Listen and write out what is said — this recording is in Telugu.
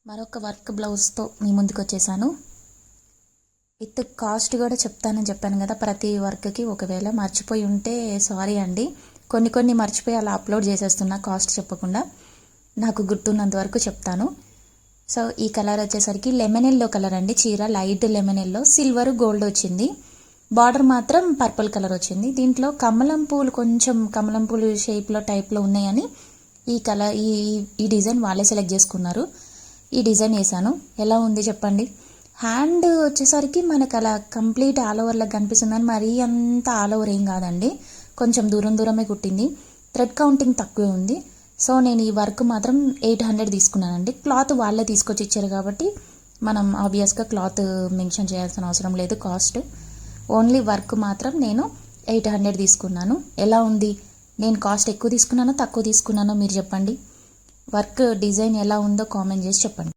మరొక వర్క్ బ్లౌజ్తో మీ ముందుకు వచ్చేసాను. విత్ కాస్ట్ కూడా చెప్తానని చెప్పాను కదా. ప్రతి వర్క్కి ఒకవేళ మర్చిపోయి ఉంటే సారీ అండి. కొన్ని మర్చిపోయి అలా అప్లోడ్ చేసేస్తున్నా కాస్ట్ చెప్పకుండా. నాకు గుర్తున్నంత వరకు చెప్తాను. సో ఈ కలర్ వచ్చేసరికి లెమన్ ఎల్లో కలర్ అండి. చీర light lemon yellow, silver gold వచ్చింది. బార్డర్ మాత్రం పర్పుల్ కలర్ వచ్చింది. దీంట్లో కమలం పూలు కొంచెం కమలం పూలు షేప్లో టైప్లో ఉన్నాయని ఈ కలర్ ఈ డిజైన్ వాళ్ళే సెలెక్ట్ చేసుకున్నారు. ఈ డిజైన్ వేసాను. ఎలా ఉంది చెప్పండి. హ్యాండ్ వచ్చేసరికి మనకు అలా కంప్లీట్ ఆల్ ఓవర్లా కనిపిస్తుందని మరీ అంత ఆల్ ఓవర్ ఏం కాదండి. కొంచెం దూరమే కుట్టింది. థ్రెడ్ కౌంటింగ్ తక్కువే ఉంది. సో నేను ఈ వర్క్ మాత్రం 800 తీసుకున్నానండి. క్లాత్ వాళ్ళే తీసుకొచ్చి ఇచ్చారు కాబట్టి మనం ఆబ్వియస్గా క్లాత్ మెన్షన్ చేయాల్సిన అవసరం లేదు. కాస్ట్ ఓన్లీ వర్క్ మాత్రం నేను 800 తీసుకున్నాను. ఎలా ఉంది, నేను కాస్ట్ ఎక్కువ తీసుకున్నానో తక్కువ తీసుకున్నానో మీరు చెప్పండి. వర్క్ డిజైన్ ఎలా ఉందో కామెంట్ చేసి చెప్పండి.